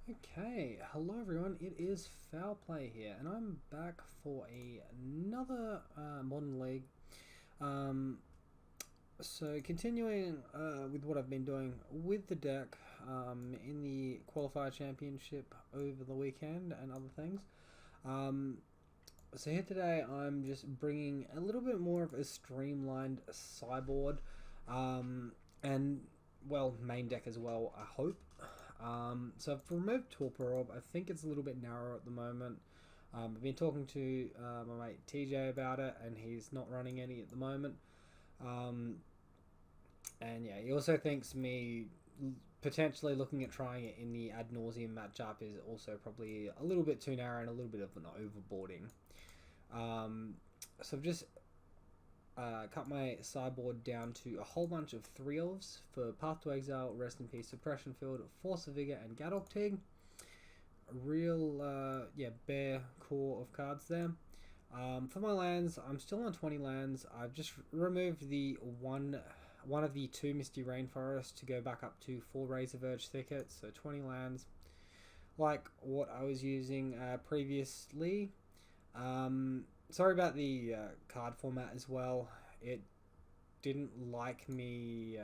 Okay, hello everyone, it is Foul Play here, and I'm back for another Modern League. Um, so continuing with what I've been doing with the deck in the Qualifier Championship over the weekend and other things. Um, so here today I'm just bringing a little bit more of a streamlined sideboard and, well, main deck as well, I hope. So I've removed Torpor. I think it's a little bit narrow at the moment. I've been talking to my mate TJ about it, and he's not running any at the moment. Um, and yeah, he also thinks me potentially looking at trying it in the ad nauseum matchup is also probably a little bit too narrow and a little bit of an overboarding. So I've just cut my sideboard down to a whole bunch of 3-elves for Path to Exile, Rest in Peace, Suppression Field, Force of Vigor, and Gadok Tig. A real, bare core of cards there. For my lands, I'm still on 20 lands. I've just removed the one of the 2 Misty Rainforests to go back up to 4 Razorverge Thickets, so 20 lands, like what I was using previously. Sorry about the card format as well. It didn't like me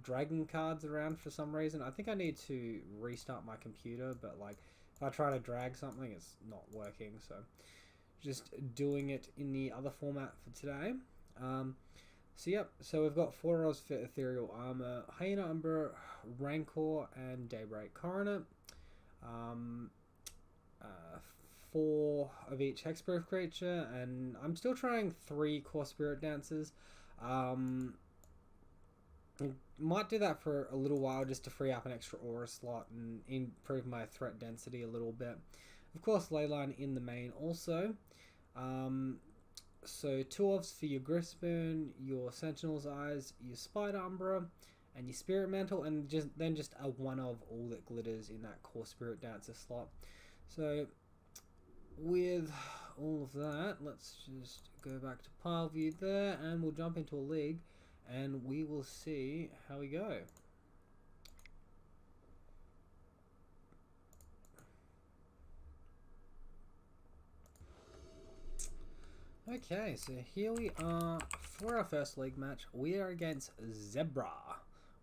dragging cards around for some reason. I think I need to restart my computer, but like if I try to drag something, it's not working. So just doing it in the other format for today. So we've got 4 rolls for Ethereal Armor, Hyena Umbra, Rancor, and Daybreak Coronet. Um, uh, 4 of each hexproof creature, and I'm still trying 3 core spirit dancers. Might do that for a little while just to free up an extra aura slot and improve my threat density a little bit. Of course, Leyline in the main also. So 2 offs for your Griffspoon, your Sentinel's Eyes, your Spider Umbra, and your Spirit Mantle, and just a 1 of all that glitters in that core spirit dancer slot. So with all of that, let's just go back to pile view there, and we'll jump into a league, and we will see how we go. Okay, so here we are for our first league match. We are against Zebra.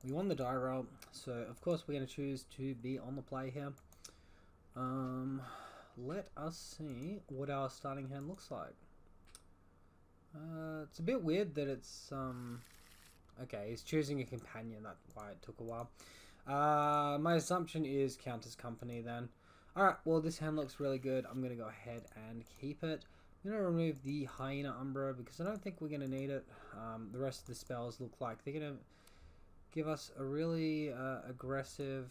We won the die roll, so of course we're going to choose to be on the play here. Let us see what our starting hand looks like. It's a bit weird that it's okay, he's choosing a companion, that's why it took a while. My assumption is Countess Company then. Alright, well this hand looks really good. I'm going to go ahead and keep it. I'm going to remove the Hyena Umbra because I don't think we're going to need it. The rest of the spells look like they're going to give us a really aggressive...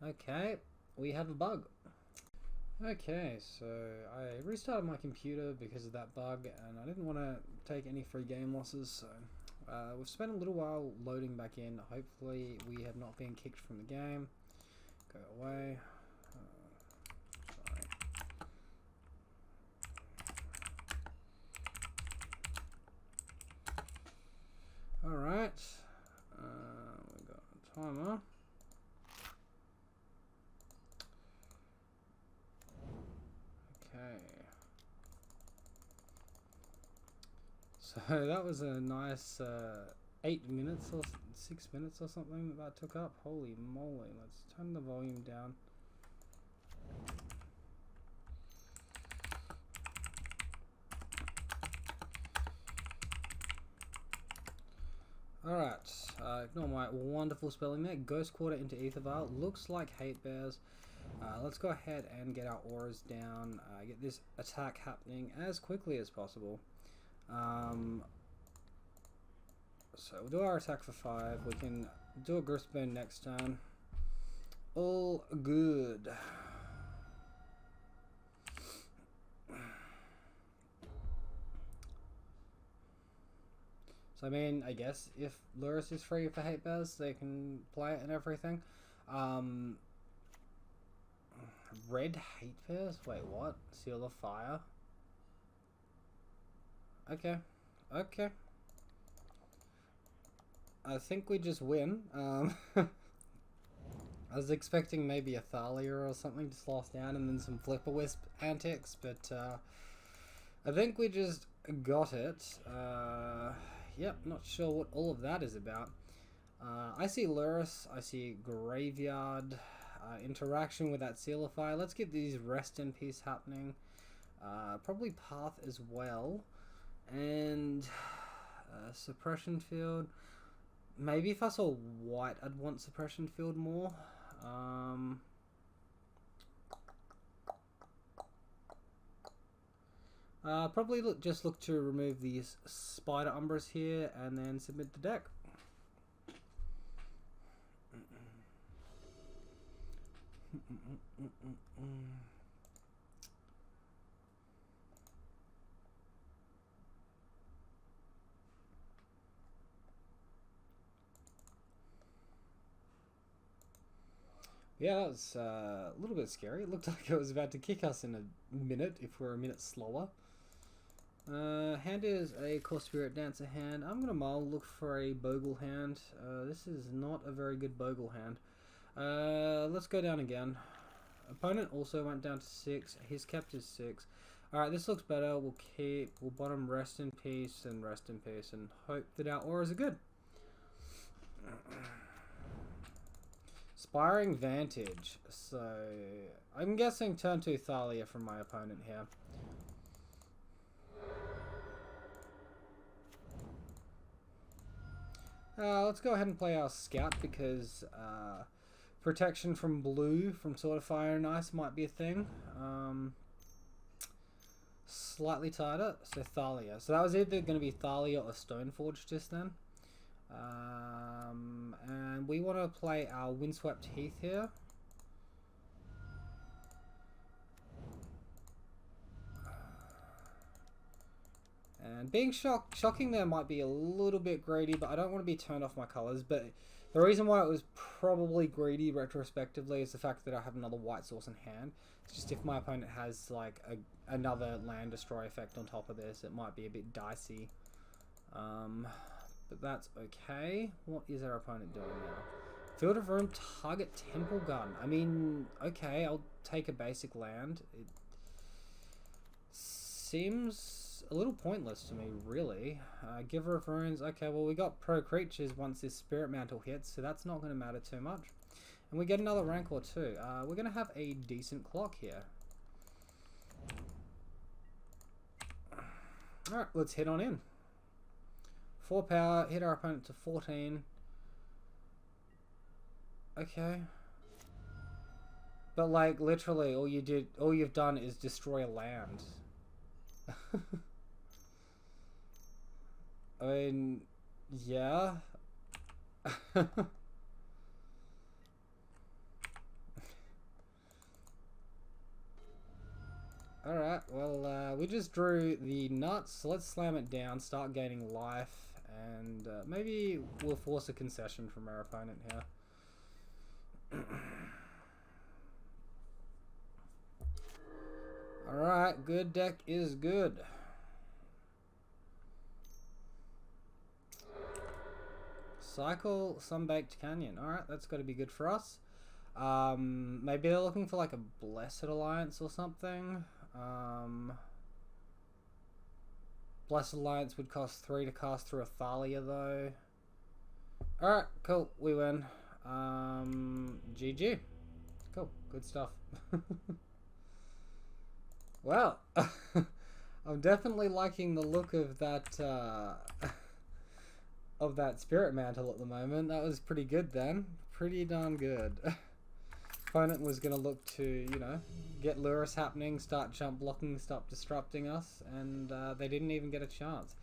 Okay, we have a bug. Okay, so I restarted my computer because of that bug, and I didn't want to take any free game losses, so we've spent a little while loading back in. Hopefully we have not been kicked from the game. Go away. Sorry. Alright, we got a timer. So that was a nice 8 minutes or 6 minutes or something that took up. Holy moly, let's turn the volume down. Alright, ignore my wonderful spelling there. Ghost Quarter into Aethervale. Looks like Hate Bears. Let's go ahead and get our auras down. Get this attack happening as quickly as possible. So we'll do our attack for 5. We can do a Griffspoon next turn. All good. So I mean, I guess if Luris is free for Hate Bears, they can play it and everything. Red Hate Bears? Wait, what? Seal of Fire? Okay. Okay. I think we just win. I was expecting maybe a Thalia or something to slow us down and then some Flipper Wisp antics, but I think we just got it. Yep, not sure what all of that is about. I see Lurrus, I see Graveyard, interaction with that Sealify. Let's get these Rest in Peace happening. Probably Path as well. And Suppression Field. Maybe if I saw white, I'd want Suppression Field more. Probably just look to remove these Spider Umbras here and then submit the deck. Yeah, that was a little bit scary. It looked like it was about to kick us in a minute if we're a minute slower. Hand is a Core Spirit Dancer hand. I'm going to look for a Bogle hand. This is not a very good Bogle hand. Let's go down again. Opponent also went down to 6. He's kept his 6. Alright, this looks better. We'll keep. We'll bottom Rest in Peace and Rest in Peace and hope that our auras are good. Spiring Vantage. So, I'm guessing turn 2 Thalia from my opponent here. Let's go ahead and play our Scout because protection from blue from Sword of Fire and Ice might be a thing. Slightly tighter, so Thalia. So that was either going to be Thalia or Stoneforge just then. And we want to play our Windswept Heath here. And being shocking there might be a little bit greedy, but I don't want to be turned off my colours. But the reason why it was probably greedy retrospectively is the fact that I have another white source in hand. It's just if my opponent has like another land destroy effect on top of this, it might be a bit dicey. But that's okay. What is our opponent doing now? Field of Ruin, target Temple Gun. I mean, okay, I'll take a basic land. It seems a little pointless to me, really. Giver of Runes, okay, well we got pro creatures once this Spirit Mantle hits, so that's not going to matter too much. And we get another Rancor too. We're going to have a decent clock here. Alright, let's head on in. 4 power, hit our opponent to 14. Okay. But like literally all you've done is destroy a land. I mean, yeah. Alright, well, we just drew the nuts, so let's slam it down, start gaining life, and maybe we'll force a concession from our opponent here. Alright, good deck is good. Cycle, Sunbaked Canyon. Alright, that's got to be good for us. Maybe they're looking for like a Blessed Alliance or something. Blessed Alliance would cost 3 to cast through a Thalia though. Alright, cool, we win. GG. Cool, good stuff. Well, I'm definitely liking the look of that Spirit Mantle at the moment. That was pretty good then. Pretty darn good. Opponent was going to look to, you know, get Lurrus happening, start jump blocking, stop disrupting us, and they didn't even get a chance.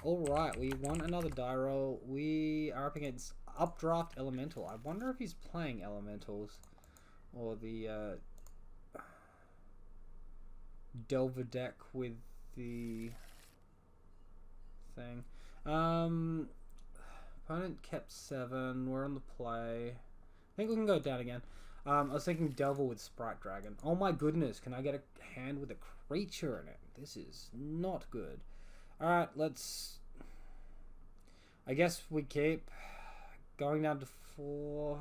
Alright, we won another die roll. We are up against Updraft Elemental. I wonder if he's playing Elementals or the Delver deck with the thing. Opponent kept 7. We're on the play. I think we can go down again. I was thinking Delver with Sprite Dragon. Oh my goodness, can I get a hand with a creature in it? This is not good. Alright, let's... I guess we keep going down to 4.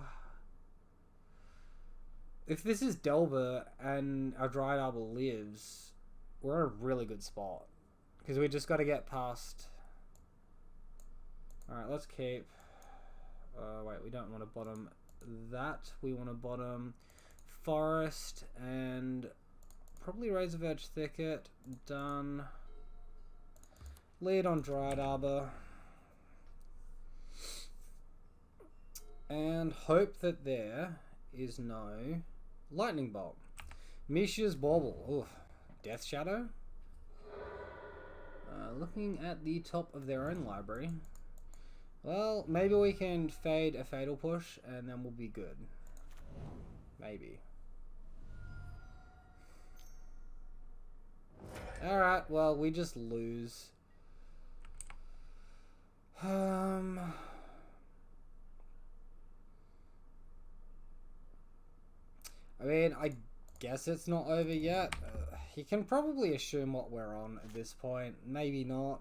if this is Delver and our Dryad Arbor lives, we're in a really good spot. Because we just got to get past... Alright, let's keep... wait, we don't want to bottom that. We want to bottom Forest and probably Razor Verge Thicket. Done. Lead on Dryad Arbor. And hope that there is no Lightning Bolt. Misha's Bauble. Oof. Death Shadow. Looking at the top of their own library. Well, maybe we can fade a Fatal Push and then we'll be good. Maybe. Alright, well, we just lose. I mean, I guess it's not over yet. You can probably assume what we're on at this point. Maybe not.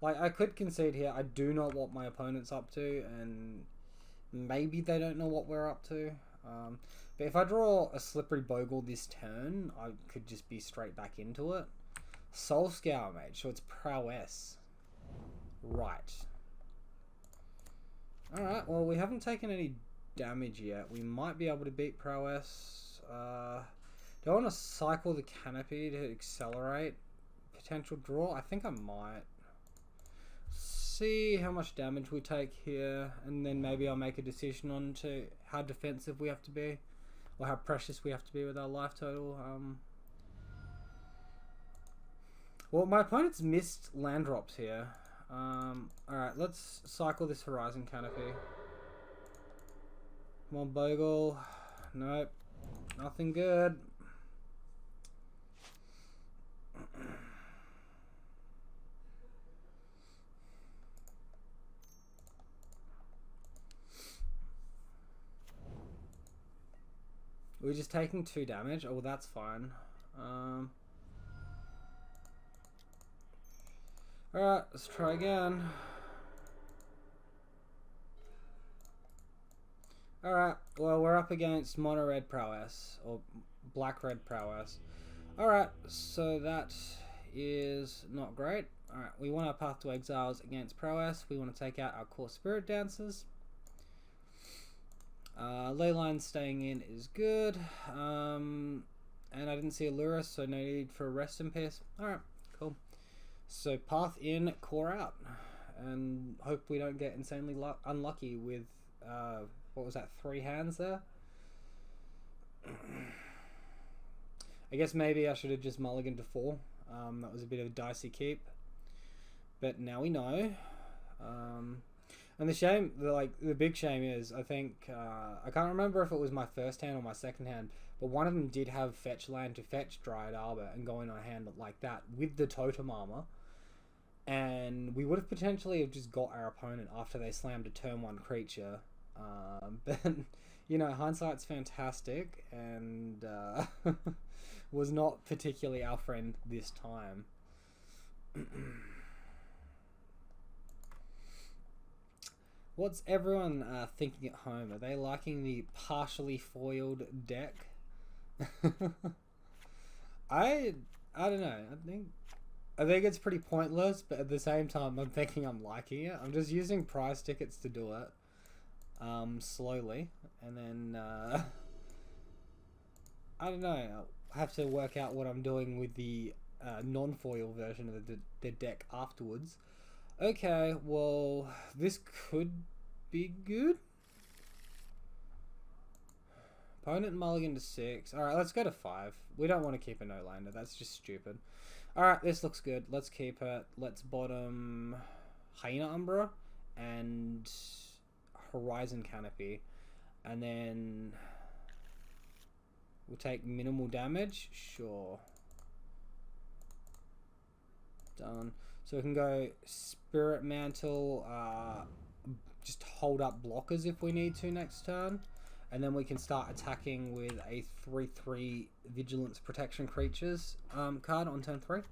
Like, I could concede here. I do know what my opponent's up to, and maybe they don't know what we're up to. But if I draw a Slippery Bogle this turn, I could just be straight back into it. Soul Scour Mage, so it's Prowess. Right. Alright, well, we haven't taken any damage yet. We might be able to beat Prowess. Do I want to cycle the Canopy to accelerate potential draw? I think I might. See how much damage we take here, and then maybe I'll make a decision on to how defensive we have to be, or how precious we have to be with our life total. Well, my opponent's missed land drops here. Alright, let's cycle this Horizon Canopy. Come on, Bogle. Nope. Nothing good. We're just taking 2 damage. Oh, well, that's fine. Alright, let's try again. Alright, well, we're up against Mono Red Prowess, or Black Red Prowess. Alright, so that is not great. Alright, we want our Path to Exiles against Prowess. We want to take out our core Spirit Dancers. Leyline staying in is good. And I didn't see a Lurus, so no need for a Rest in Peace. Alright, cool. So Path in, core out. And hope we don't get insanely unlucky with, what was that, 3 hands there? I guess maybe I should have just mulliganed to 4. That was a bit of a dicey keep. But now we know. And the shame, the big shame is, I think, I can't remember if it was my first hand or my second hand, but one of them did have fetch land to fetch Dryad Arbor and going on a hand like that with the Totem Armor. And we would have potentially have just got our opponent after they slammed a turn 1 creature. But, you know, hindsight's fantastic and was not particularly our friend this time. What's everyone thinking at home? Are they liking the partially foiled deck? I don't know. I think it's pretty pointless, but at the same time, I'm thinking I'm liking it. I'm just using prize tickets to do it slowly, and then I don't know. I have to work out what I'm doing with the non-foil version of the deck afterwards. Okay, well, this could be good. Opponent mulligan to 6. Alright, let's go to 5. We don't want to keep a no-lander. That's just stupid. Alright, this looks good. Let's keep it. Let's bottom Hyena Umbra and Horizon Canopy. And then we'll take minimal damage. Sure. Done. So we can go Spirit Mantle, just hold up blockers if we need to next turn. And then we can start attacking with a 3/3 Vigilance Protection Creatures card on turn 3.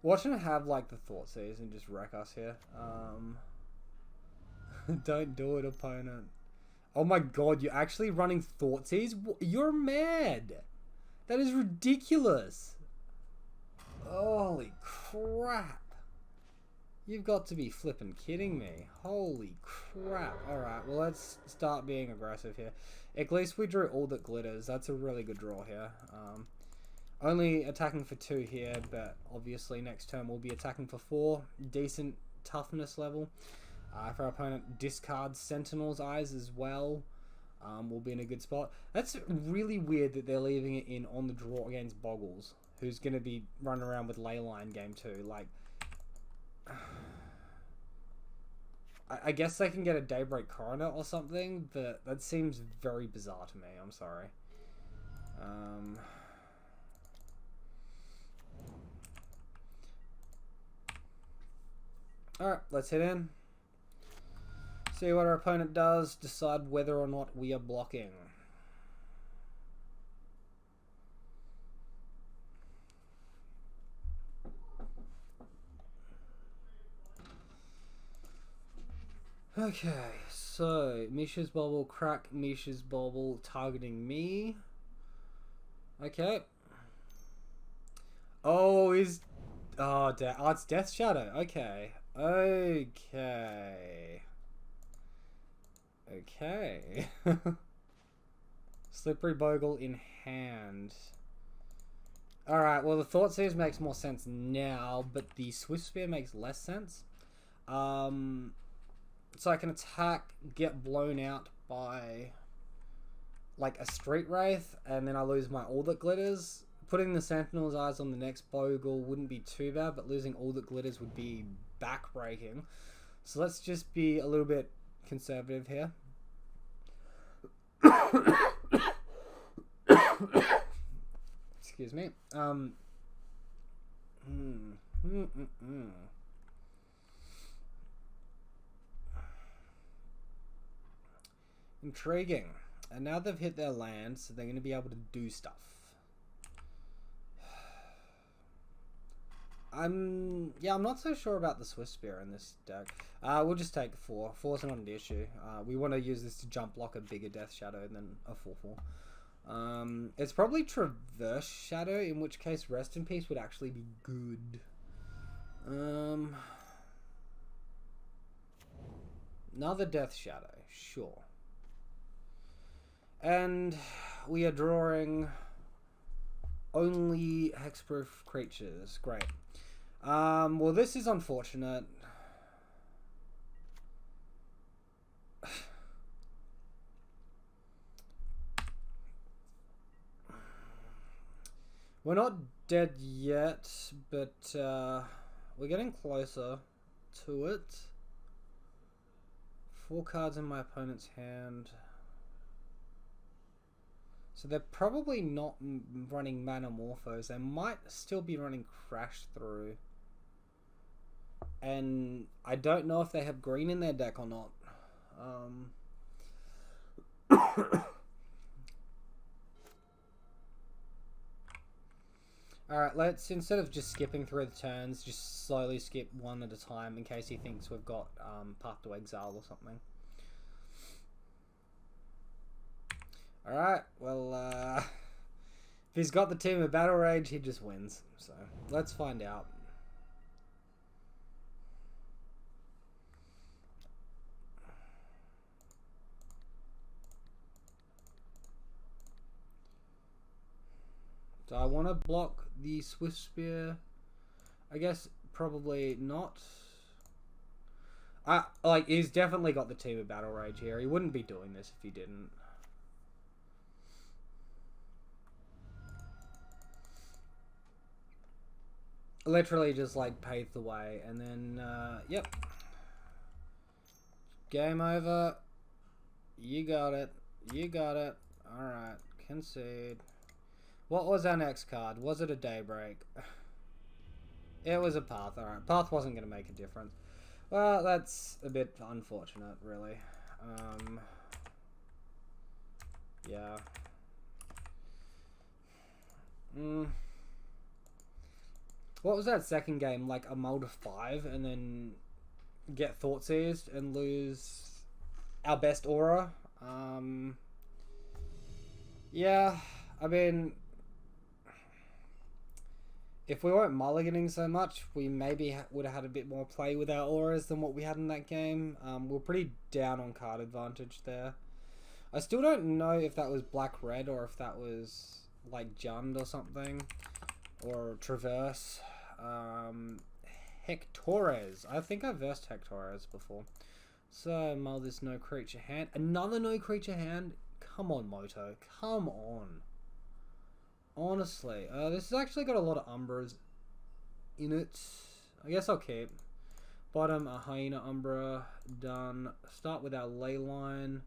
Watching it have like the Thoughtseize and just wreck us here. Don't do it, opponent. Oh my god, you're actually running Thoughtseize? You're mad! That is ridiculous! Holy crap! You've got to be flipping kidding me. Holy crap. Alright, well let's start being aggressive here. At least we drew all that glitters. That's a really good draw here. Only attacking for 2 here, but obviously next turn we'll be attacking for 4. Decent toughness level. If our opponent discards Sentinel's Eyes as well, we'll be in a good spot. That's really weird that they're leaving it in on the draw against Bogles, who's going to be running around with Leyline game 2. Like, I guess they can get a Daybreak Coroner or something, but that seems very bizarre to me. I'm sorry. Alright, let's hit in. See what our opponent does, decide whether or not we are blocking. Okay, so Misha's Bobble, crack Misha's Bobble, targeting me. Okay. Oh, it's Death Shadow. Okay. Okay. Okay. Slippery Bogle in hand. Alright, well the Thoughtseize makes more sense now, but the Swift Spear makes less sense. So I can attack, get blown out by like a Street Wraith, and then I lose my All That Glitters. Putting the Sentinel's Eyes on the next Bogle wouldn't be too bad, but losing All That Glitters would be backbreaking. So let's just be a little bit conservative here. Excuse me. Intriguing. And now they've hit their land, so they're going to be able to do stuff. I'm not so sure about the Swift Spear in this deck. We'll just take 4. 4's not an issue. We want to use this to jump block a bigger Death Shadow than a 4/4. It's probably Traverse Shadow, in which case Rest in Peace would actually be good. Another Death Shadow, sure. And we are drawing only hexproof creatures. Great. Well, this is unfortunate. We're not dead yet, but we're getting closer to it. 4 cards in my opponent's hand. So they're probably not running Manamorphose. They might still be running Crash Through. And I don't know if they have green in their deck or not. Alright, let's, instead of just skipping through the turns, just slowly skip one at a time in case he thinks we've got Path to Exile or something. Alright, well, if he's got the team of Battle Rage, he just wins. So, let's find out. Do I want to block the Swift Spear? I guess probably not. Like, he's definitely got the team of Battle Rage here. He wouldn't be doing this if he didn't. Literally just like paved the way, and then yep, game over. You got it, all right, concede. What was our next card? Was it a Daybreak? It was a Path. All right, Path wasn't going to make a difference. Well, that's a bit unfortunate, really. Yeah. What was that second game? Like a mull to 5 and then get Thoughtseized and lose our best aura. Yeah, I mean, if we weren't mulliganing so much, we maybe would have had a bit more play with our auras than what we had in that game. We're pretty down on card advantage there. I still don't know if that was black-red or if that was like Jund or something. Or Traverse. Hectorez. I think I versed Hectorez before. So, mull this no creature hand. Another no creature hand? Come on, Moto. Come on. Honestly. This has actually got a lot of Umbras in it. I guess I'll keep. Bottom, a Hyena Umbra. Done. Start with our ley line.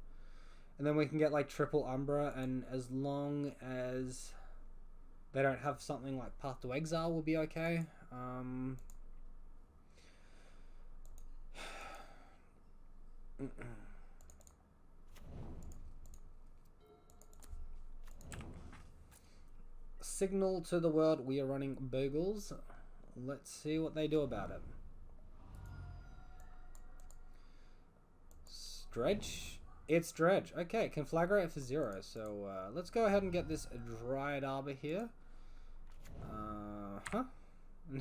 And then we can get like triple Umbra. And as long as they don't have something like Path to Exile, will be okay. Signal to the world we are running Bogles. Let's see what they do about it. Dredge? It's Dredge. Okay, Conflagrate for 0. So let's go ahead and get this Dryad Arbor here.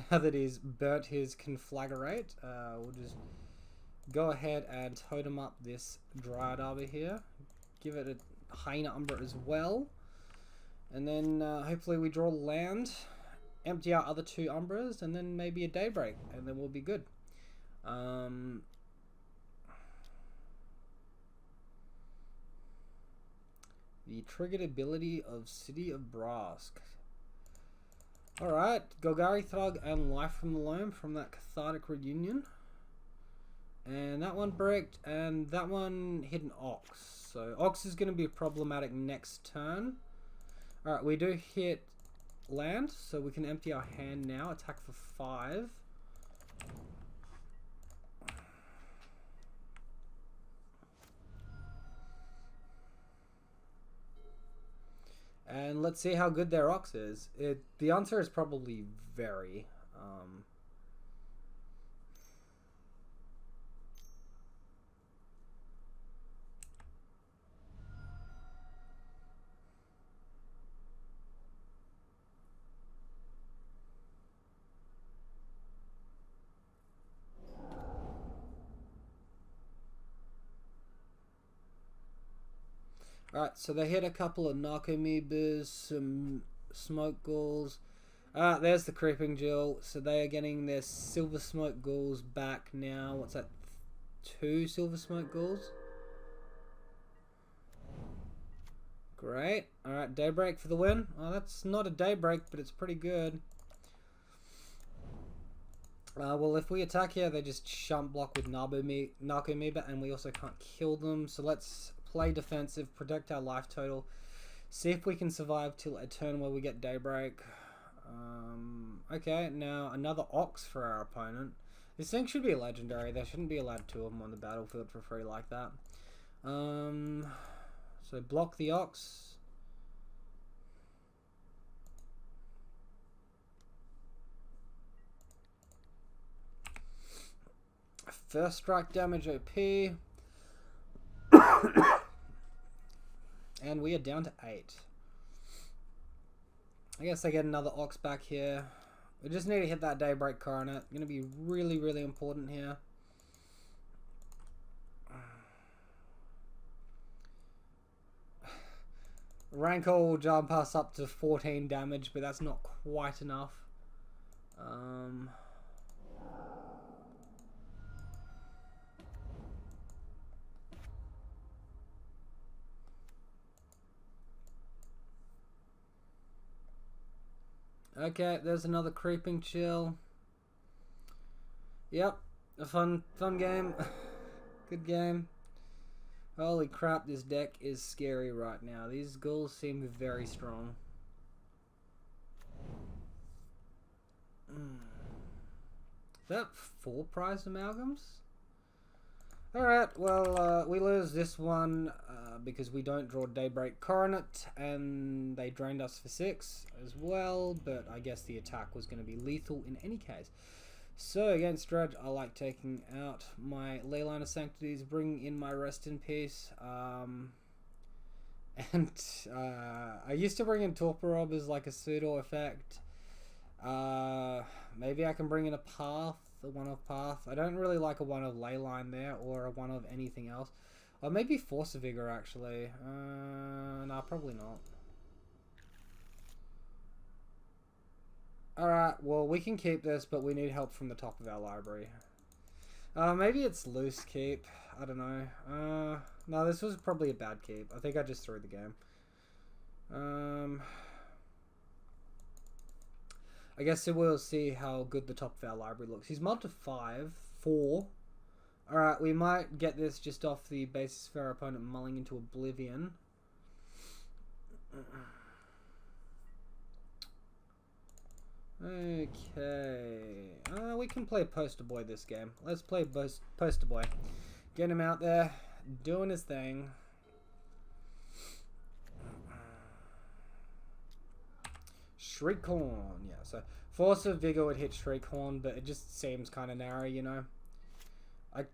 Now that he's burnt his Conflagrate, we'll just go ahead and totem up this Dryad Arbor here. Give it a Hyena Umbra as well. And then hopefully we draw land, empty our other 2 Umbras, and then maybe a Daybreak, and then we'll be good. The triggered ability of City of Brask. Alright, Golgari Thrug and Life from the Loam from that Cathartic Reunion. And that one bricked, and that one hit an Ox. So Ox is going to be problematic next turn. Alright, we do hit land, so we can empty our hand now. Attack for 5. And let's see how good their Ox is. The answer is probably very. Alright, so they hit a couple of Narcomoebas, some Smoke Ghouls. There's the Creeping Jill. So they are getting their Silver Smoke Ghouls back now. What's that? 2 Silver Smoke Ghouls? Great. Alright, Daybreak for the win. Oh, that's not a Daybreak, but it's pretty good. Well, if we attack here, they just shunt block with Narcomoeba, and we also can't kill them. So let's play defensive, protect our life total, see if we can survive till a turn where we get Daybreak. Okay, now another Ox for our opponent. This thing should be a legendary. They shouldn't be allowed 2 of them on the battlefield for free like that. So block the Ox. First strike damage OP. And we are down to 8. I guess I get another Ox back here. We just need to hit that Daybreak Coronet. Going to be really, really important here. Rancor will jump us up to 14 damage, but that's not quite enough. Okay, there's another Creeping Chill. Yep, a fun game. Good game. Holy crap, this deck is scary right now. These ghouls seem very strong. Is that 4 prized amalgams? Alright, well, we lose this one because we don't draw Daybreak Coronet, and they drained us for 6 as well, but I guess the attack was going to be lethal in any case. So against Dredge, I like taking out my Leyline of Sanctities, bringing in my Rest in Peace, and I used to bring in Torporob as like a pseudo effect. Maybe I can bring in a Path, a one-of Path. I don't really like a one-of Leyline there, or a one-of anything else. Or maybe Force of Vigor actually. No, probably not. Alright, well we can keep this, but we need help from the top of our library. Maybe it's loose keep. I don't know. No, this was probably a bad keep. I think I just threw the game. I guess we'll see how good the top of our library looks. He's mod to 4. Alright, we might get this just off the basis of our opponent mulling into oblivion. Okay. We can play Poster Boy this game. Let's play Poster Boy. Get him out there, doing his thing. Shriekhorn. Yeah, so Force of Vigor would hit Shriekhorn, but it just seems kind of narrow, you know. I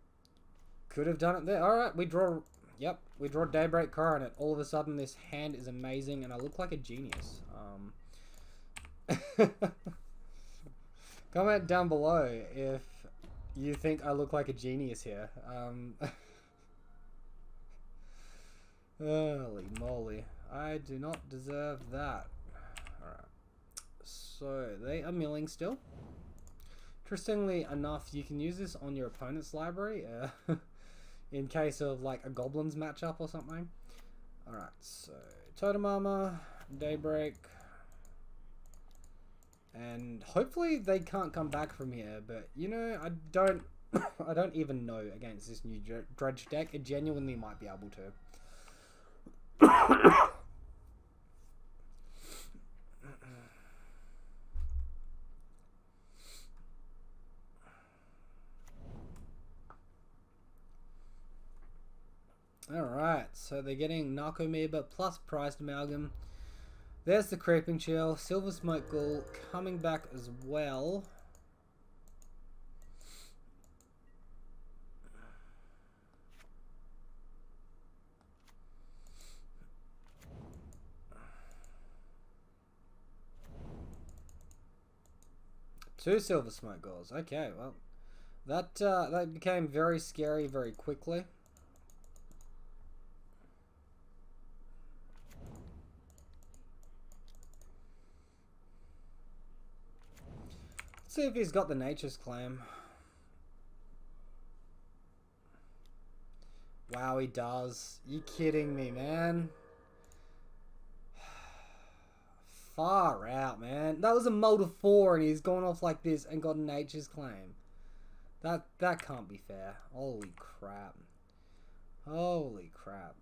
could have done it there. Alright, we draw... Yep, we draw Daybreak Coronet. All of a sudden, this hand is amazing, and I look like a genius. Comment down below if you think I look like a genius here. Holy moly. I do not deserve that. Alright. So, they are milling still. Interestingly enough, you can use this on your opponent's library. In case of like a Goblins matchup or something. Alright, so Totem Armor, Daybreak. And hopefully they can't come back from here, but you know, I don't I don't even know against this new Dredge deck. It genuinely might be able to. Alright, so they're getting Narcomoeba plus Prized Amalgam. There's the Creeping Chill. Silver Smoke Ghoul coming back as well. Two Silver Smoke Ghouls. Okay, well, that became very scary very quickly. Let's see if he's got the Nature's Claim. Wow, he does. You kidding me, man? Far out, man. That was a mode of 4 and he's gone off like this and got Nature's Claim. That can't be fair. Holy crap. Holy crap.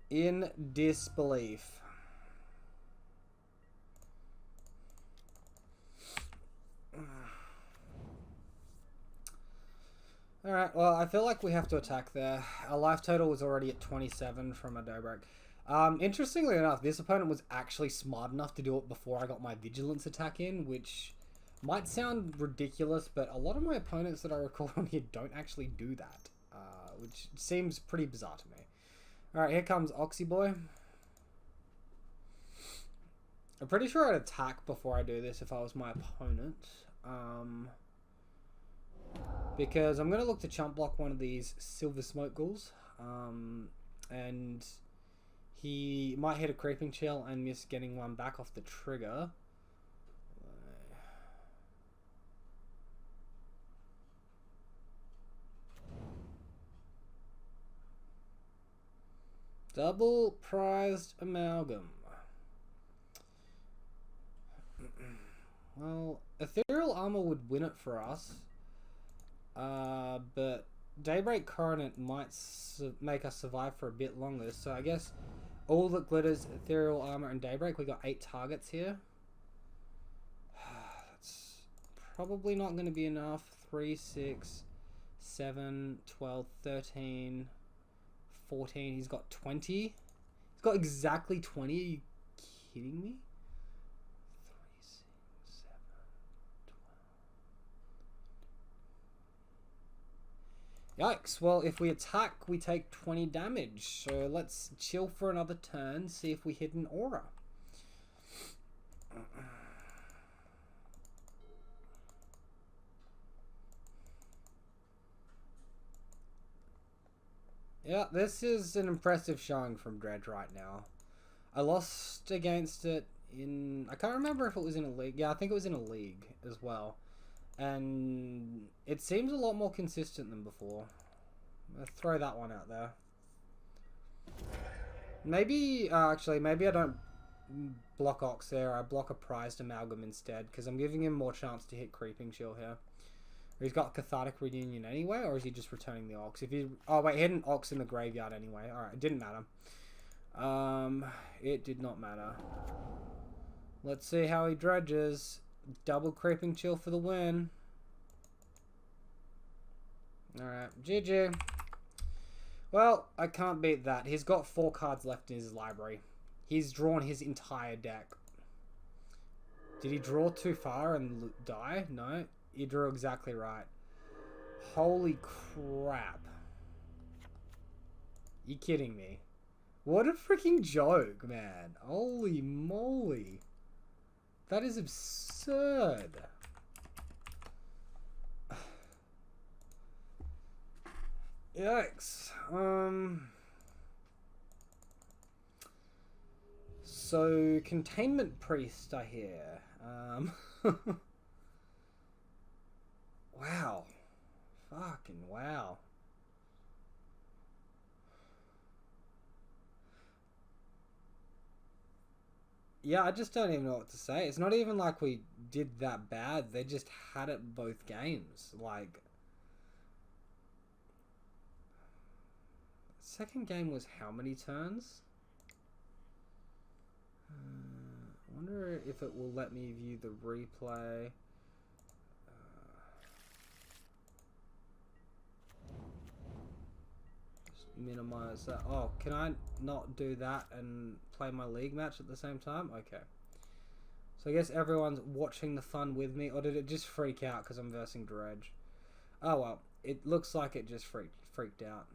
In disbelief. Alright, well, I feel like we have to attack there. Our life total was already at 27 from a Daybreak. Interestingly enough, this opponent was actually smart enough to do it before I got my Vigilance attack in, which might sound ridiculous, but a lot of my opponents that I record on here don't actually do that, which seems pretty bizarre to me. Alright, here comes Oxyboy. I'm pretty sure I'd attack before I do this if I was my opponent. Because I'm going to look to chump block one of these Silver Smoke Ghouls. And he might hit a Creeping Chill and miss getting one back off the trigger. Double Prized Amalgam. Well, Ethereal Armor would win it for us. But Daybreak Coronet might make us survive for a bit longer. So I guess all that glitters, Ethereal Armor and Daybreak. We got 8 targets here. That's probably not going to be enough. 3, 6, 7, 12, 13, 14. He's got 20. He's got exactly 20. Are you kidding me? 3, 6, 7, Yikes. Well, if we attack, we take 20 damage. So let's chill for another turn, see if we hit an aura. Yeah, this is an impressive showing from Dredge right now. I lost against it in... I can't remember if it was in a league. Yeah, I think it was in a league as well. And it seems a lot more consistent than before. I'll throw that one out there. Maybe, actually, maybe I don't block Ox there. I block a prized amalgam instead, because I'm giving him more chance to hit Creeping Chill here. He's got Cathartic Reunion anyway, or is he just returning the Ox? If he... Oh, wait, he had an Ox in the graveyard anyway. Alright, it didn't matter. It did not matter. Let's see how he dredges. Double Creeping Chill for the win. Alright, GG. Well, I can't beat that. He's got 4 cards left in his library. He's drawn his entire deck. Did he draw too far and die? No. He drew exactly right. Holy crap. You kidding me? What a freaking joke, man. Holy moly. That is absurd. Yikes. So, Containment Priest, I hear. Wow. Fucking wow. Yeah, I just don't even know what to say. It's not even like we did that bad. They just had it both games. Like, second game was how many turns? I wonder if it will let me view the replay. Minimize that. Oh, can I not do that and play my league match at the same time? Okay. So I guess everyone's watching the fun with me, or did it just freak out because I'm versing Dredge? Oh well, it looks like it just freaked out.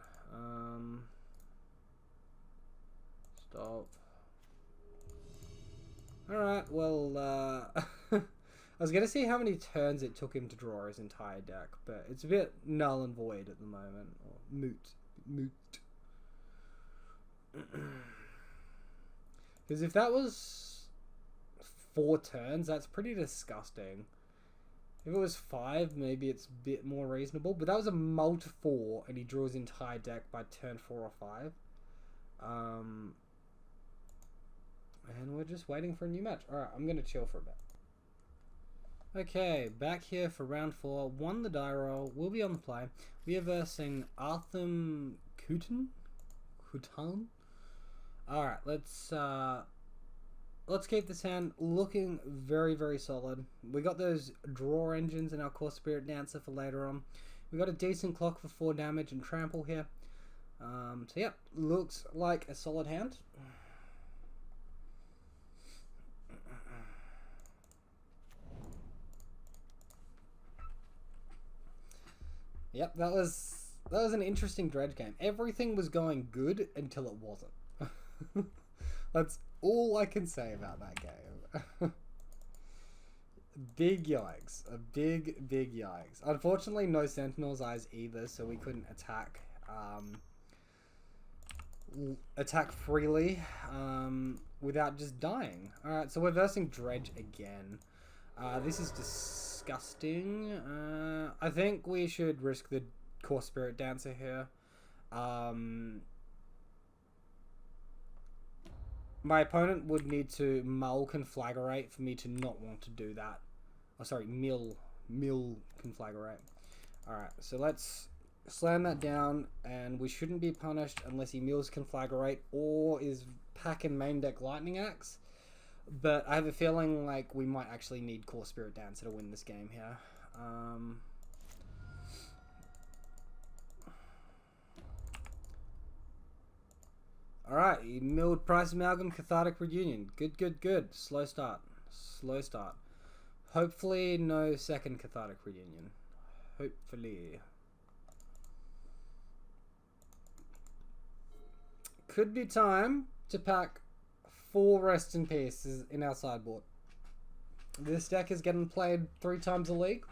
Stop. Alright, well, I was going to see how many turns it took him to draw his entire deck, but it's a bit null and void at the moment, or moot. Because if that was 4 turns, that's pretty disgusting. If it was 5, maybe it's a bit more reasonable. But that was a mult 4, and he drew his entire deck by turn 4 or 5. And we're just waiting for a new match. Alright, I'm going to chill for a bit. Okay, back here for round 4. Won the die roll. We'll be on the play. We are versing Artham Kutan. Alright, let's keep this hand looking very, very solid. We got those draw engines in our Core Spirit Dancer for later on. We got a decent clock for 4 damage and trample here. So yeah, looks like a solid hand. Yep, that was an interesting Dredge game. Everything was going good until it wasn't. That's all I can say about that game. Big yikes. A big yikes. Unfortunately, no Sentinel's Eyes either, so we couldn't attack freely without just dying. Alright, so we're versing Dredge again. This is disgusting. I think we should risk the Core Spirit Dancer here. My opponent would need to mull Conflagrate for me to not want to do that. Oh, sorry, mill Conflagrate. Alright, so let's slam that down, and we shouldn't be punished unless he mills Conflagrate or is packing main deck Lightning Axe. But I have a feeling like we might actually need Core Spirit Dancer to win this game here. Alright, he milled Price Amalgam, Cathartic Reunion. Good. Slow start. Hopefully no second Cathartic Reunion. Hopefully. Could be time to pack 4 Rest in Peace in our sideboard. This deck is getting played 3 times a league.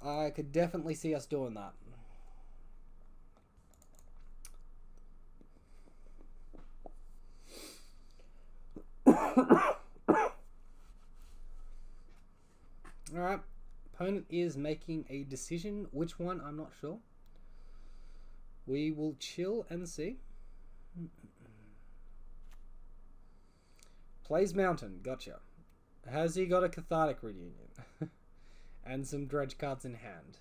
I could definitely see us doing that. Alright. Opponent is making a decision. Which one? I'm not sure. We will chill and see. Plays Mountain. Gotcha. Has he got a Cathartic Reunion? And some Dredge cards in hand.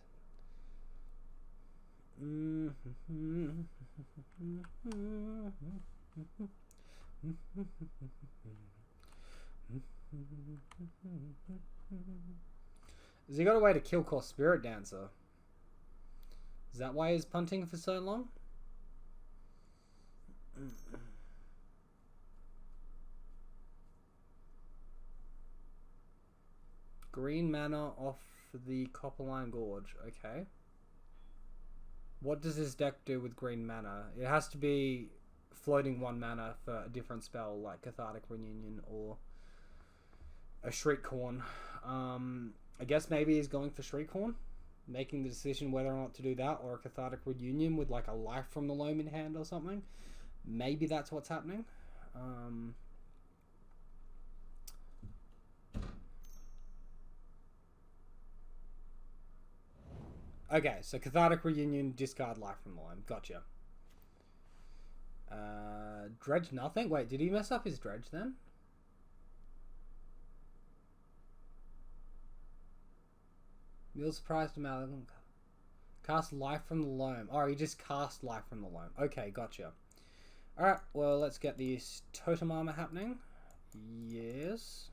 Has he got a way to kill cost Spirit Dancer? Is that why he's punting for so long? Green mana off the Copperline Gorge. Okay. What does this deck do with green mana? It has to be floating 1 mana for a different spell like Cathartic Reunion or a Shriekhorn. I guess maybe he's going for Shriekhorn, making the decision whether or not to do that, or a Cathartic Reunion with like a Life from the Loam in hand or something. Maybe that's what's happening. Okay, so Cathartic Reunion, discard Life from the Loam. Gotcha. Dredge nothing? Wait, did he mess up his Dredge then? Meal Surprised Amalgam. Cast Life from the Loam. Oh, he just cast Life from the Loam. Okay, gotcha. Alright, well, let's get this Totem Armor happening. Yes.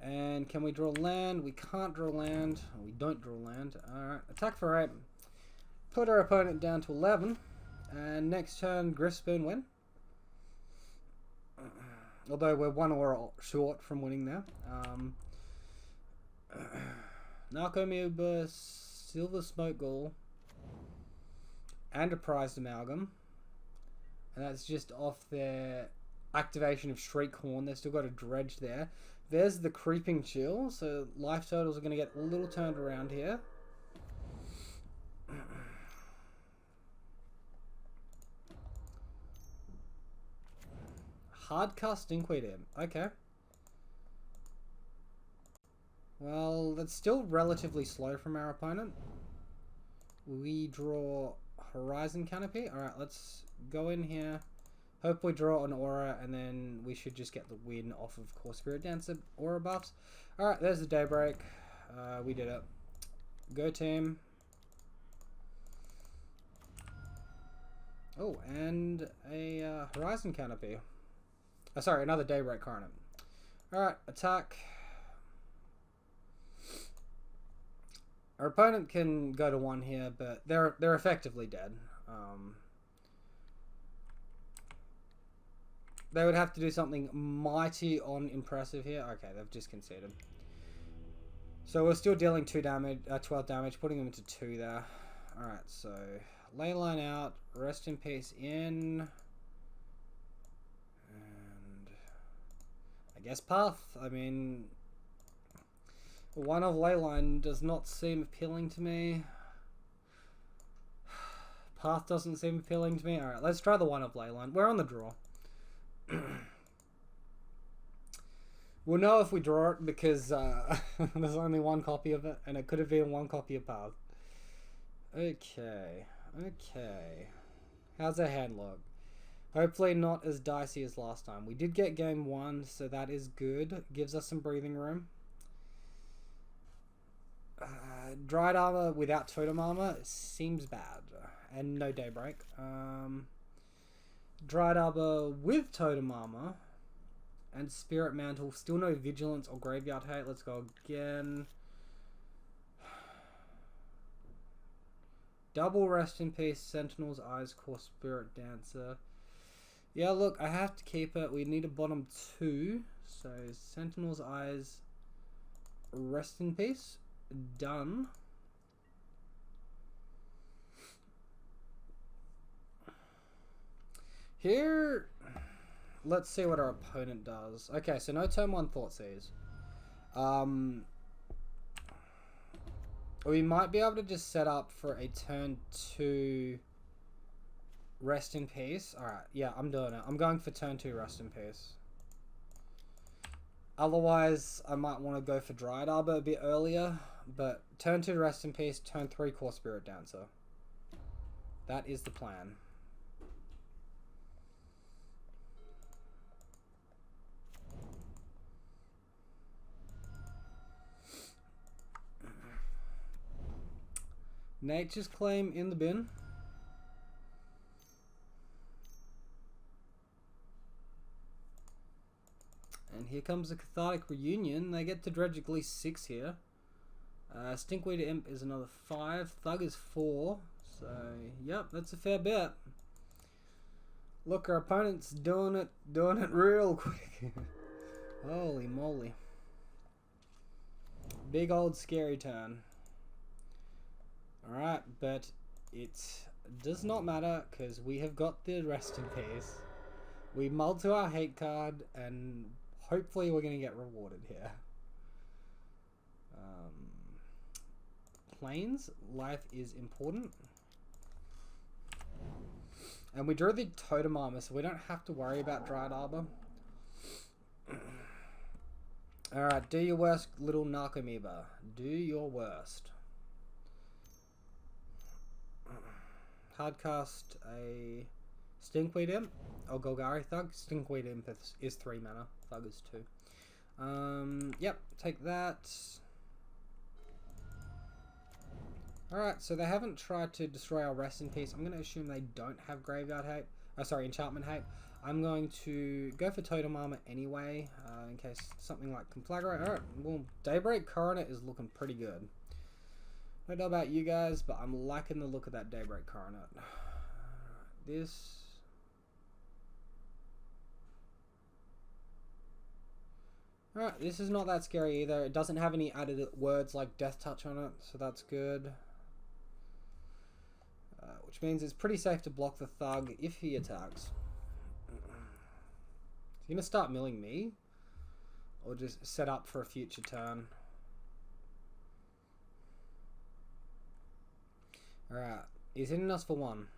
And can we draw land? We can't draw land. We don't draw land. Alright, attack for 8. Put our opponent down to 11. And next turn, Griffspoon win. Although we're 1 aura short from winning there. Narcomoeba, Silver Smoke Ghoul, and a Prized Amalgam. And that's just off their activation of Shriekhorn. They've still got a Dredge there. There's the Creeping Chill, so life totals are going to get a little turned around here. Hardcast Stinkweed. Okay. Well, that's still relatively slow from our opponent. We draw Horizon Canopy. Alright, let's go in here. Hope we draw an aura, and then we should just get the win off of Core Spirit Dancer aura buffs. Alright, there's the Daybreak. We did it. Go team. Oh, and a Horizon Canopy. Oh, sorry, another Daybreak Coronet. Alright, attack. Our opponent can go to 1 here, but they're effectively dead. They would have to do something mighty on impressive here. Okay, they've just conceded. So we're still dealing 12 damage, putting them into 2 there. Alright, so Leyline out, Rest in Peace in, and I guess Path. I mean, 1 of Leyline does not seem appealing to me. Path doesn't seem appealing to me. Alright, let's try the 1 of Leyline. We're on the draw. We'll know if we draw it because there's only 1 copy of it, and it could have been 1 copy of Path. Okay. How's our hand look? Hopefully not as dicey as last time. We did get game 1, so that is good. Gives us some breathing room. Dried Armor without Totem Armor seems bad. And no Daybreak. Dried Armor with Totem Armor and Spirit Mantle. Still no Vigilance or Graveyard Hate. Let's go again. Double Rest in Peace, Sentinel's Eyes, Core Spirit Dancer. Yeah, look, I have to keep it. We need a bottom 2. So Sentinel's Eyes Rest in peace. Done. Here, let's see what our opponent does. Okay, so no turn 1 Thoughtseize. We might be able to just set up for a turn 2 Rest in Peace. Alright, yeah, I'm doing it. I'm going for turn 2 Rest in Peace. Otherwise, I might want to go for Dryad Arbor a bit earlier. But turn 2 Rest in Peace, turn 3 Core Spirit Dancer. That is the plan. Nature's Claim in the bin. And here comes a Cathartic Reunion. They get to dredge at least 6 here. Stinkweed Imp is another 5. Thug is 4. So, yep, that's a fair bit. Look, our opponent's doing it real quick. Holy moly. Big old scary turn. Alright, but it does not matter because we have got the Rest in Peace. We mulled to our hate card and hopefully we're going to get rewarded here. Plains, life is important. And we drew the Totem Armor, so we don't have to worry about Dryad Arbor. Alright, do your worst, little Narcomoeba. Do your worst. Hardcast a Stinkweed Imp or Golgari Thug. Stinkweed Imp is 3 mana. Thug is 2. Yep, take that. Alright, so they haven't tried to destroy our Rest in Peace. I'm going to assume they don't have Graveyard Hate. Oh, sorry, Enchantment Hate. I'm going to go for Totem Armor anyway, in case something like Conflagrate. Alright, well, Daybreak Coronet is looking pretty good. I don't know about you guys, but I'm liking the look of that Daybreak Coronet. This... Alright, this is not that scary either. It doesn't have any added words like Death Touch on it, so that's good. Which means it's pretty safe to block the Thug if he attacks. Is he going to start milling me? Or just set up for a future turn? Alright, he's hitting us for 1.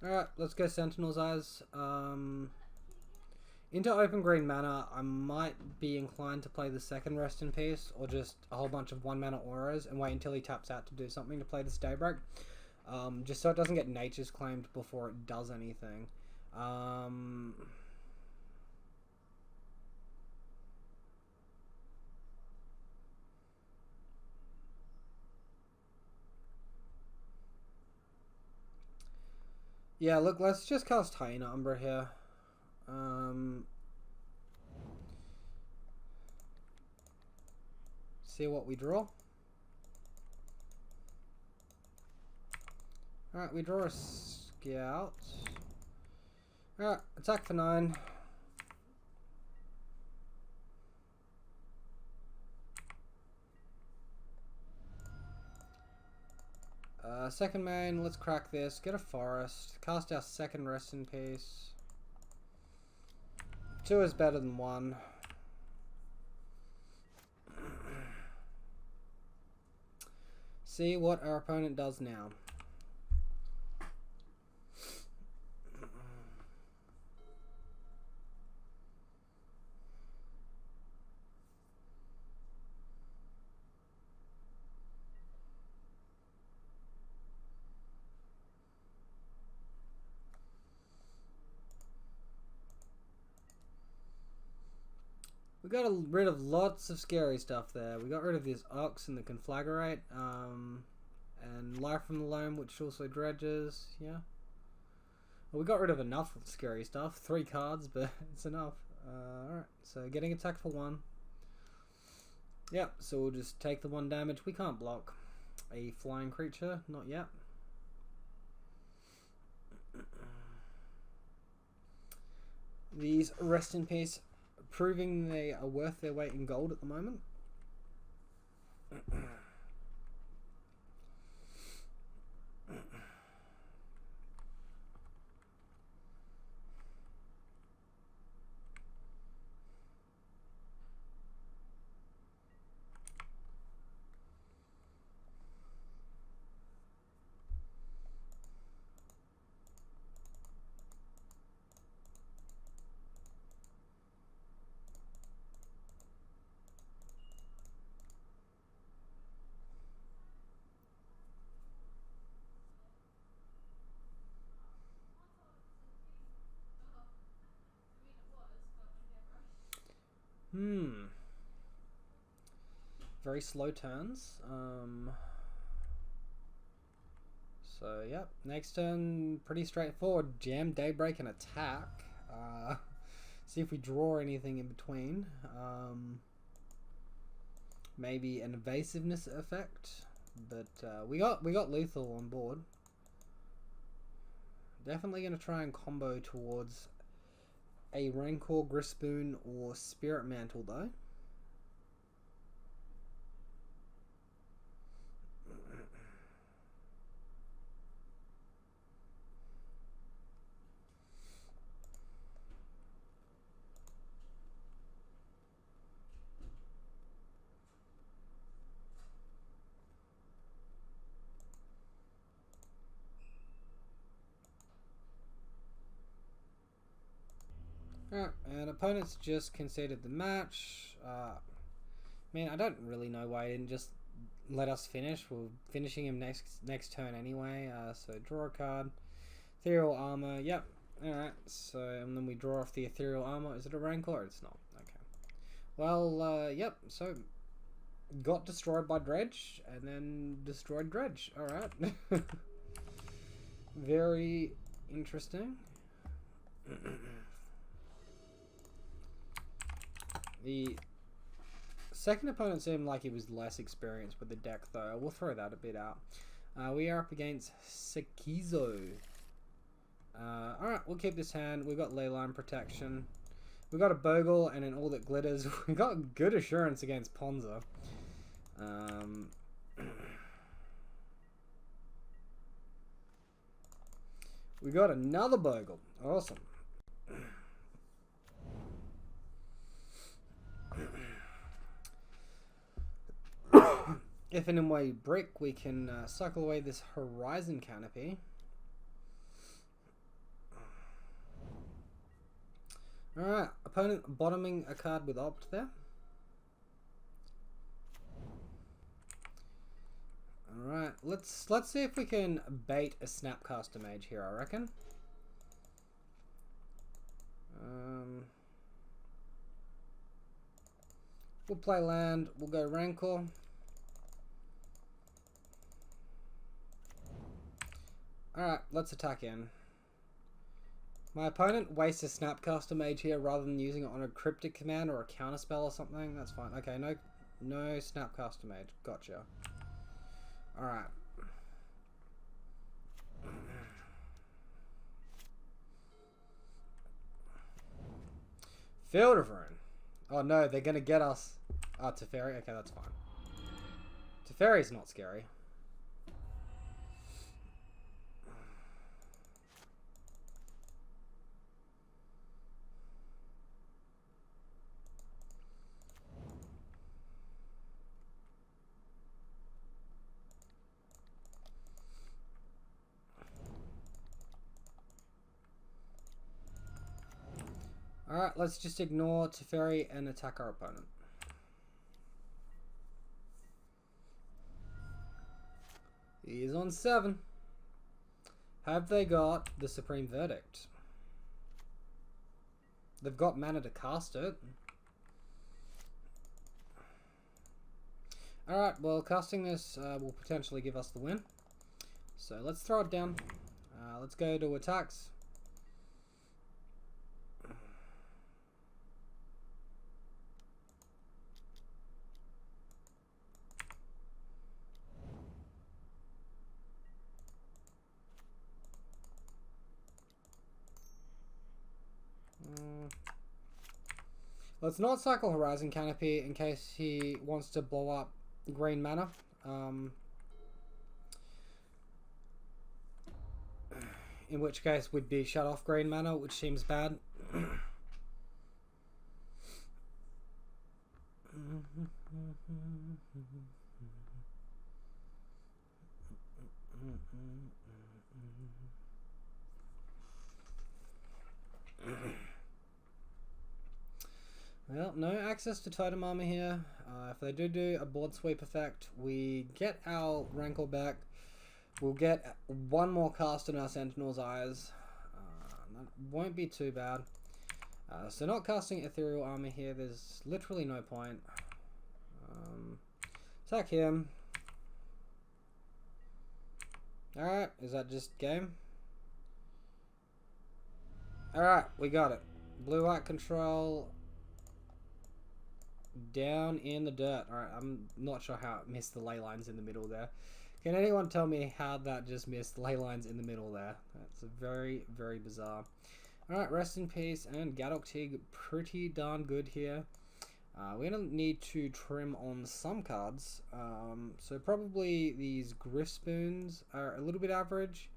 Alright, let's go Sentinel's Eyes. Into open green mana, I might be inclined to play the second Rest in Peace, or just a whole bunch of 1 mana auras and wait until he taps out to do something to play this Daybreak. Just so it doesn't get Nature's Claimed before it does anything. Yeah, look, let's just cast Hyena Umbra here. See what we draw. Alright, we draw a Scout. Alright, attack for 9. Second main, let's crack this. Get a Forest. Cast our second Rest in Peace. 2 is better than 1. See what our opponent does now. We got rid of lots of scary stuff there. We got rid of this Ox and the Conflagrate, and Life from the Loam, which also dredges. Yeah. Well, we got rid of enough scary stuff. 3 cards, but it's enough. Alright, so getting attacked for 1. Yep, so we'll just take the 1 damage. We can't block a flying creature, not yet. These rest in peace, proving they are worth their weight in gold at the moment. Very slow turns. So, yep. Next turn, pretty straightforward. Jam, Daybreak, and attack. See if we draw anything in between. Maybe an evasiveness effect. But we got lethal on board. Definitely going to try and combo towards a Rancor, Grispoon, or Spirit Mantle, though. Alright, and opponents just conceded the match. Man, I don't really know why he didn't just let us finish. We're finishing him next turn anyway. So draw a card. Ethereal Armor, yep. Alright, so and then we draw off the Ethereal Armor. Is it a Rancor? It's not. Okay. Well, yep, so got destroyed by Dredge and then destroyed Dredge. Alright. Very interesting. The second opponent seemed like he was less experienced with the deck, though. We'll throw that a bit out. We are up against Sekizo. Alright, we'll keep this hand. We've got Leyline Protection. We've got a Bogle and an All That Glitters. We've got good assurance against Ponza. We got another Bogle. Awesome. If and in way brick, we can cycle away this Horizon Canopy. Alright, opponent bottoming a card with Opt there. Alright, let's see if we can bait a Snapcaster Mage here, I reckon. We'll play land, we'll go Rancor. Alright, let's attack in. My opponent wastes a Snapcaster Mage here rather than using it on a Cryptic command or a counterspell or something. That's fine. Okay, no Snapcaster Mage. Gotcha. Alright. Field of Ruin. Oh no, they're gonna get us. Oh, Teferi? Okay, that's fine. Teferi's not scary. Alright, let's just ignore Teferi and attack our opponent. He is on 7. Have they got the Supreme Verdict? They've got mana to cast it. Alright, well, casting this will potentially give us the win. So let's throw it down. Let's go to attacks. Let's not cycle Horizon Canopy in case he wants to blow up green mana. In which case we'd be shut off green mana, which seems bad. Well, no access to totem armor here. If they do a board sweep effect, we get our Rankle back. We'll get one more cast in our Sentinel's Eyes. That won't be too bad. So not casting Ethereal Armor here, there's literally no point. Attack him. Alright, is that just game? Alright, we got it. Blue-white control. Down in the dirt. Alright, I'm not sure how it missed the ley lines in the middle there. Can anyone tell me how that just missed ley lines in the middle there? That's very, very bizarre. Alright, rest in peace, and Gadok Tig pretty darn good here. We're going to need to trim on some cards. So probably these Griff Spoons are a little bit average.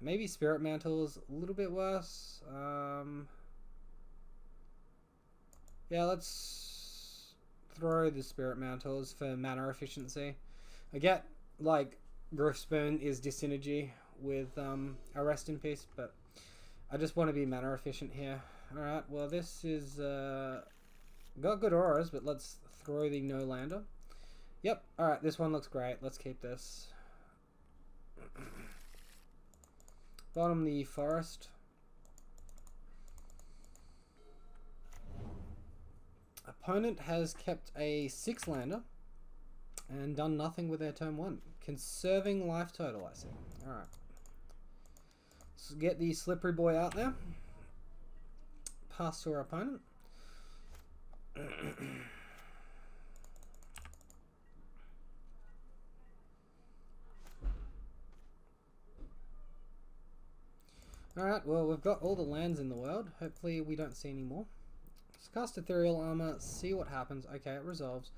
Maybe Spirit Mantles a little bit worse. Yeah, let's throw the Spirit Mantles for mana efficiency. I get, like, Griff Spoon is Disynergy with a Rest in Peace, but I just want to be mana efficient here. Alright, well this is, got good auras, but let's throw the no-lander. Yep, alright, this one looks great. Let's keep this. Bottom the forest. Opponent has kept a 6-lander and done nothing with their turn 1. Conserving life total, I see. Alright. Let's get the Slippery Boy out there. Pass to our opponent. Alright, well, we've got all the lands in the world. Hopefully we don't see any more. Let's cast Ethereal Armor, see what happens. Okay, it resolves.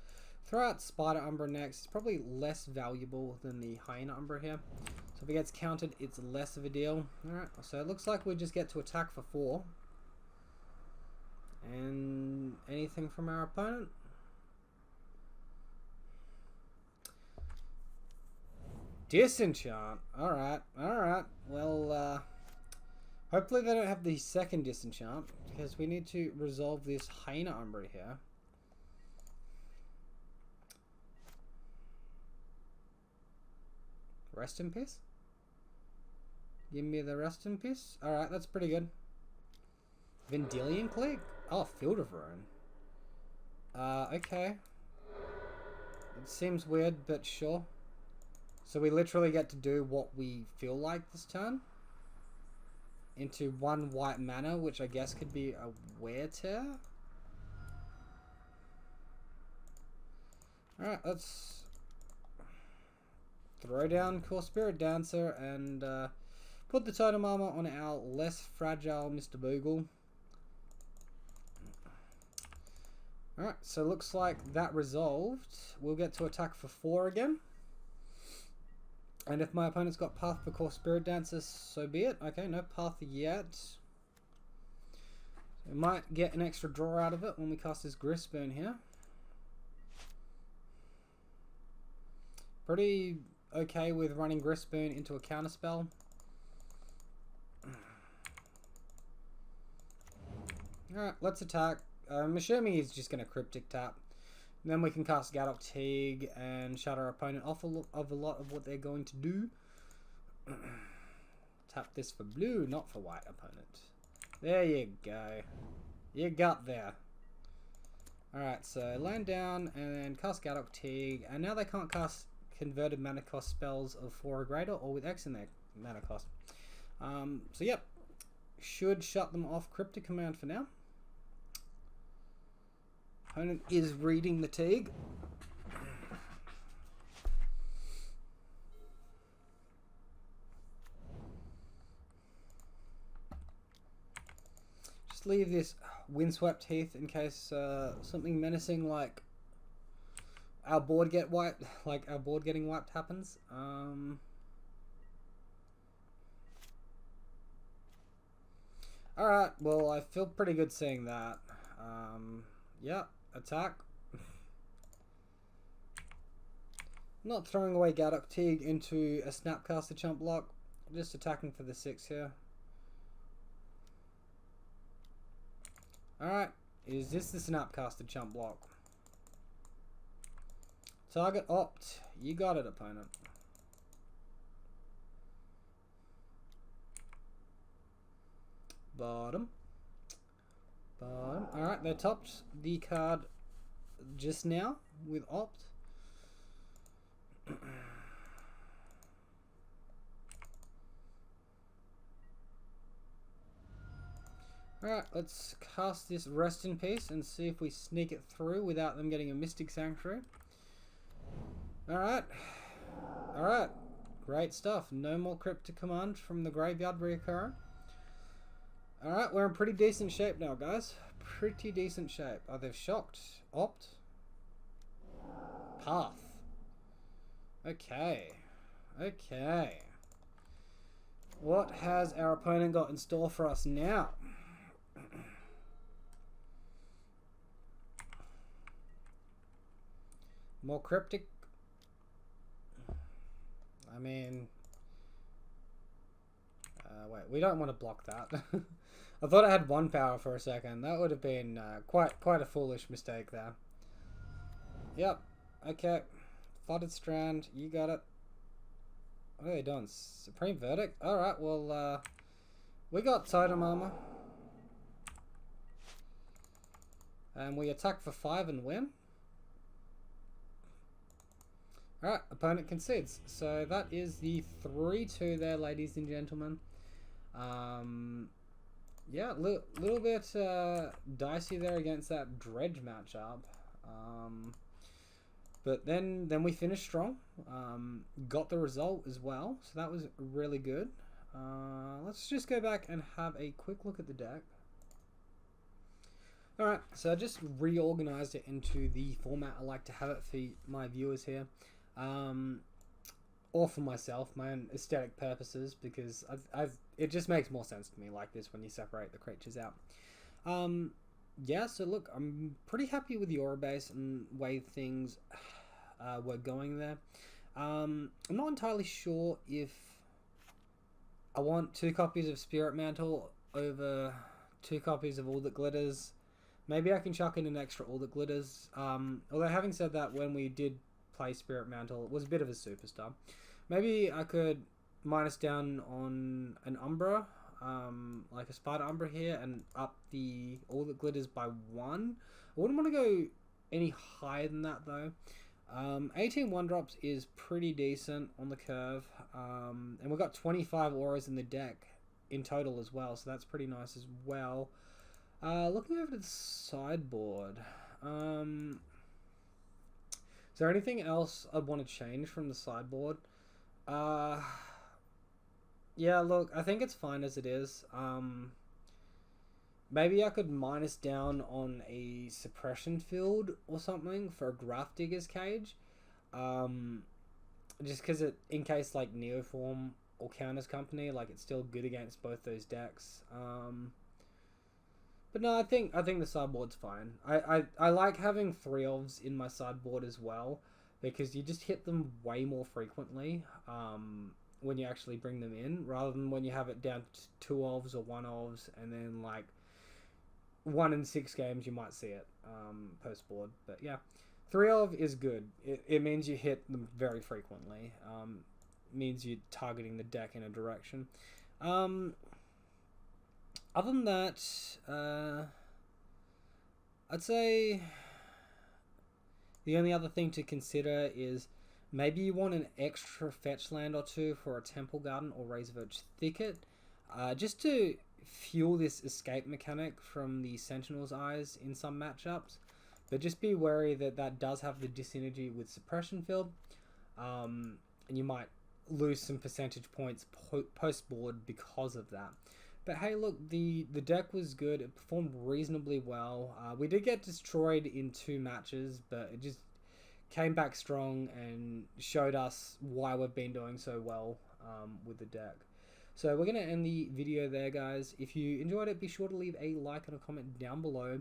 Throw out Spider Umbra next. It's probably less valuable than the Hyena Umbra here. So if it gets countered, it's less of a deal. Alright, so it looks like we just get to attack for 4. And anything from our opponent? Disenchant. Alright, alright. Well, hopefully they don't have the second Disenchant, because we need to resolve this Hyena Umbra here. Rest in peace? Give me the rest in peace? Alright, that's pretty good. Vendilion Clique? Oh, Field of Ruin. Okay. It seems weird, but sure. So we literally get to do what we feel like this turn. Into 1 white mana, which I guess could be a Wear Tear. Alright, let's throw down Core Spirit Dancer and put the Totem Armor on our less fragile Mr. Bogle. Alright, so looks like that resolved. We'll get to attack for 4 again. And if my opponent's got Path for Core Spirit Dancer, so be it. Okay, no Path yet. We might get an extra draw out of it when we cast this Griff Spoon here. Pretty okay with running Griff Spoon into a counterspell. Alright, let's attack. I'm assuming he's just going to Cryptic Tap. And then we can cast Gadok Tig and shut our opponent off of a lot of what they're going to do. Tap this for blue, not for white, opponent. There you go. You got there. Alright, so land down and then cast Gadok Teague, and now they can't cast converted mana cost spells of 4 or greater or with X in their mana cost. So yep, should shut them off Cryptic Command for now. Opponent is reading the Teague. Just leave this Windswept Heath in case something menacing like our board getting wiped happens. Alright, well I feel pretty good seeing that. Yeah, attack. Not throwing away Gadok Teague into a Snapcaster chump block, just attacking for the 6 here. Alright, is this the Snapcaster chump block? Target opt. You got it, opponent. Bottom. Bottom. Alright, they topped the card just now with opt. Alright, let's cast this Rest in Peace and see if we sneak it through without them getting a Mystic Sanctuary. Alright. Alright. Great stuff. No more Cryptic Command from the graveyard reoccurring. Alright, we're in pretty decent shape now, guys. Pretty decent shape. Oh, they've shocked. Opt. Path. Okay. Okay. What has our opponent got in store for us now? More Cryptic. I mean, wait, we don't want to block that. I thought I had 1 power for a second. That would have been quite a foolish mistake there. Yep. Okay. Flooded Strand. You got it. What are they doing? Supreme Verdict? Alright, well, we got Totem Armor. And we attack for 5 and win. Alright, opponent concedes. So that is the 3-2 there, ladies and gentlemen. Yeah, little bit dicey there against that Dredge matchup. But then we finished strong. Got the result as well, so that was really good. Let's just go back and have a quick look at the deck. Alright, so I just reorganized it into the format I like to have it for my viewers here. Or for myself, my own aesthetic purposes, because it just makes more sense to me like this when you separate the creatures out. Yeah, so look, I'm pretty happy with the aura base and way things were going there. I'm not entirely sure if I want 2 copies of Spirit Mantle over 2 copies of All That Glitters. Maybe I can chuck in an extra All That Glitters. Although having said that, when we did play Spirit Mantle, it was a bit of a superstar. Maybe I could minus down on an Umbra, like a Spider Umbra here, and up the All That Glitters by 1. I wouldn't want to go any higher than that though. 18 1-drops is pretty decent on the curve, and we've got 25 auras in the deck in total as well, so that's pretty nice as well. Looking over to the sideboard, is there anything else I'd want to change from the sideboard? Yeah, look, I think it's fine as it is. Maybe I could minus down on a suppression field or something for a Graph Digger's Cage. Just because in case like Neoform or Counters Company, like it's still good against both those decks. But no, I think the sideboard's fine. I like having 3-ofs in my sideboard as well, because you just hit them way more frequently when you actually bring them in, rather than when you have it down to 2-ofs or 1-ofs, and then like 1 in 6 games you might see it post board. But yeah, 3-of is good. It means you hit them very frequently. Means you're targeting the deck in a direction. Other than that, I'd say The only other thing to consider is maybe you want an extra fetch land or two for a Temple Garden or Razorverge Thicket, just to fuel this escape mechanic from the Sentinel's Eyes in some matchups. But just be wary that that does have the dyssynergy with Suppression Field, and you might lose some percentage points post-board because of that. But hey, look, the deck was good. It performed reasonably well. We did get destroyed in 2 matches, but it just came back strong and showed us why we've been doing so well with the deck. So we're going to end the video there, guys. If you enjoyed it, be sure to leave a like and a comment down below.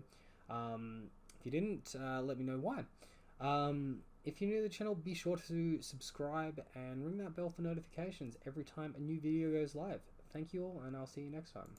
If you didn't, let me know why. If you're new to the channel, be sure to subscribe and ring that bell for notifications every time a new video goes live. Thank you all, and I'll see you next time.